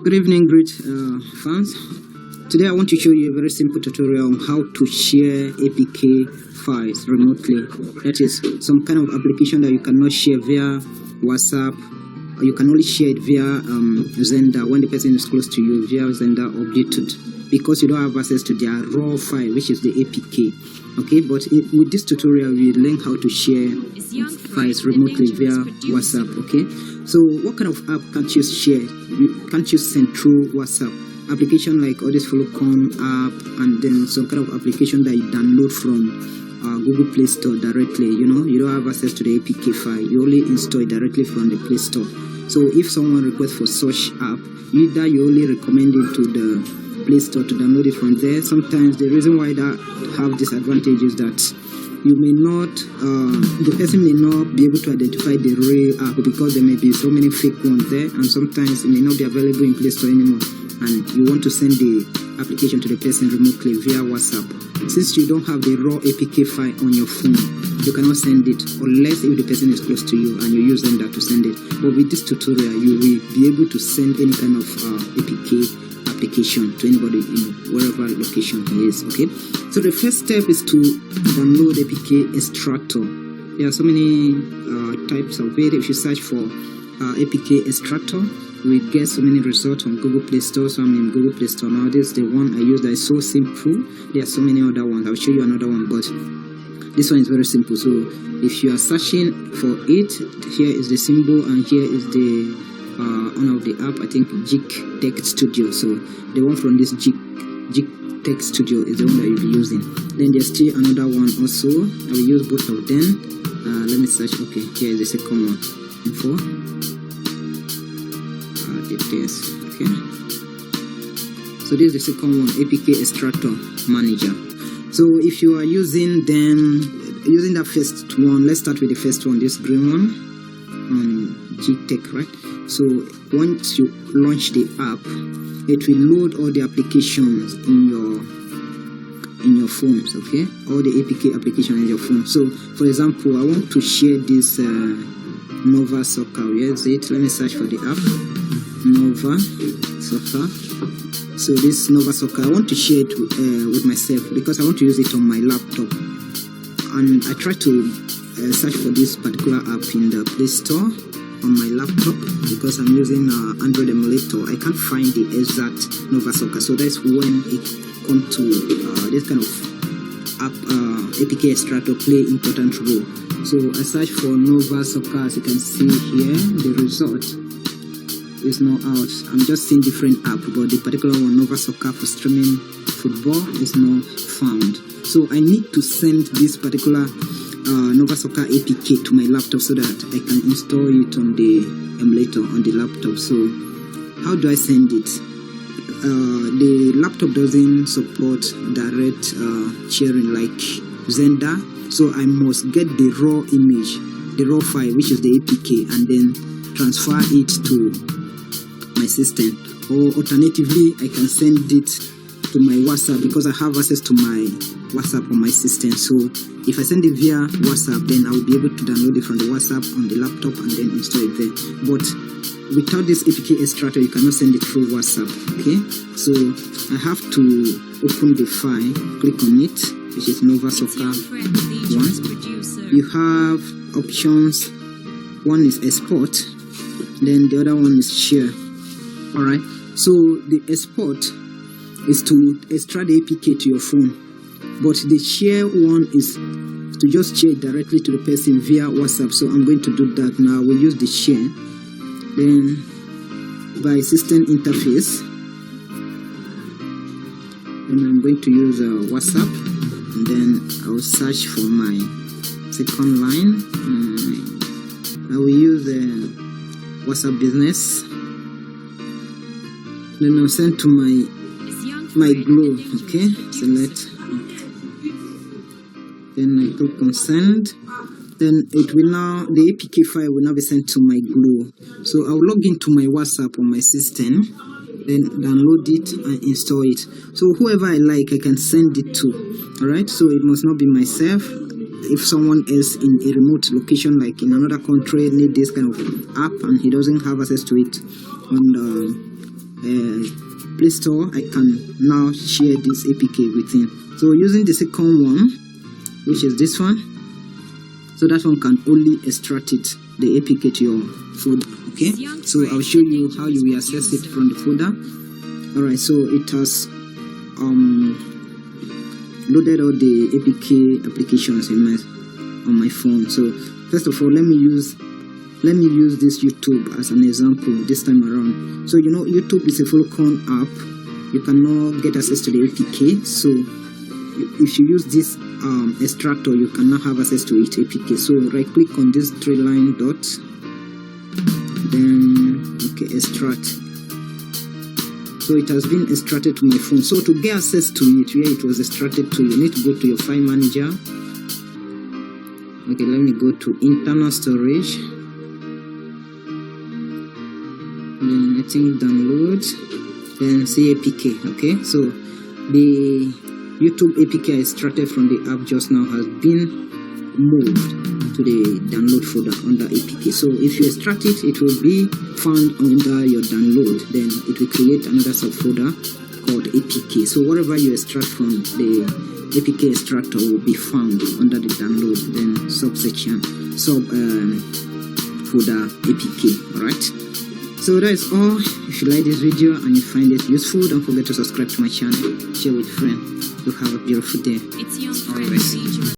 Good evening, great fans. Today I want to show you a very simple tutorial on how to share APK files remotely. That is some kind of application that you cannot share via WhatsApp, or you can only share it via Xender when the person is close to you, via Xender or Bluetooth, because you don't have access to their raw file, which is the APK. Okay, but with this tutorial we learn how to share files remotely via WhatsApp. Okay, so what kind of app can't you share? Can't you send through WhatsApp? Application like all this Follow-Con app, and then some kind of application that you download from Google Play Store directly. You know, you don't have access to the APK file, you only install it directly from the Play Store. So if someone requests for such app, either you only recommend it to the Play Store to download it from there. Sometimes the reason why that have this advantage is that you may not, the person may not be able to identify the real app, because there may be so many fake ones there, and sometimes it may not be available in Play Store anymore, and you want to send the application to the person remotely via WhatsApp. Since you don't have the raw APK file on your phone, you cannot send it unless if the person is close to you and you use Xender to send it. But with this tutorial, you will be able to send any kind of APK application to anybody in wherever location he is. Okay, so the first step is to download APK Extractor. There are so many types of it. If you search for APK Extractor, we get so many results on Google Play Store. So I'm in Google Play Store now. This is the one I use that is so simple. There are so many other ones. I'll show you another one, but this one is very simple. So if you are searching for it, here is the symbol and here is the owner of the app, I think Jig Tech Studio. So the one from this Jig Tech Studio is the one that you'll be using. Then there's still another one also. I will use both of them. Let me search. Okay, here is the second one. Info. Details. Okay. So this is the second one, APK Extractor Manager. So if you are using that first one, let's start with the first one, this green one on G-Tech, right? So once you launch the app, it will load all the applications in your phones. Okay, all the APK applications in your phone. So for example, I want to share this Nova Soccer. Where is it? Let me search for the app. Nova Soccer. So this Nova Soccer, I want to share it with myself because I want to use it on my laptop. And I try to search for this particular app in the Play Store on my laptop because I'm using Android emulator. I can't find the exact Nova Soccer. So that's when it comes to this kind of app, APK Extractor play important role. So I search for Nova Soccer. As you can see here, the result is not out. I'm just seeing different app, but the particular one, Nova Soccer for streaming football, is not found. So I need to send this particular Nova Soccer APK to my laptop so that I can install it on the emulator on the laptop. So how do I send it? The laptop doesn't support direct sharing like Xender, so I must get the raw image, the raw file, which is the APK, and then transfer it to my system. Or alternatively, I can send it to my WhatsApp because I have access to my WhatsApp on my system. So if I send it via WhatsApp, then I will be able to download it from the WhatsApp on the laptop and then install it there. But without this APK Extractor, you cannot send it through WhatsApp. Okay, so I have to open the file, click on it, which is Nova Soccer 1. You have options. One is export, then the other one is share. Alright, so the export is to extract the APK to your phone, but the share one is to just share directly to the person via WhatsApp. So I'm going to do that now. We'll use the share. Then by system interface, and I'm going to use WhatsApp, and then I'll search for my second line. I will use WhatsApp Business. Then I'll send to my Glow. Okay, select. Then I click on send. Then it will now, the APK file will now be sent to my Glow. So I'll log into my WhatsApp on my system, then download it and install it. So whoever I like, I can send it to. Alright, so it must not be myself. If someone else in a remote location, like in another country, need this kind of app and he doesn't have access to it on Play Store, I can now share this APK within. So using the second one, which is this one, so that one can only extract it, the APK, to your folder. Okay, so I'll show you how you will access it from the folder. Alright, so it has loaded all the APK applications on my phone. So first of all, let me use this YouTube as an example this time around. So YouTube is a Falcon app. You cannot get access to the APK. So if you use this extractor, you cannot have access to its APK. So right click on this 3-line dot, then extract. So it has been extracted to my phone. So to get access to it, where it was extracted to, you need to go to your file manager. Okay, let me go to internal storage. Then I think download, then see APK. Okay, so the YouTube APK I extracted from the app just now has been moved to the download folder under APK. So if you extract it, it will be found under your download. Then it will create another subfolder called APK. So whatever you extract from the APK extractor will be found under the download, then subsection folder APK. Alright. So that is all. If you like this video and you find it useful, don't forget to subscribe to my channel, share with friends. So have a beautiful day. It's your friend.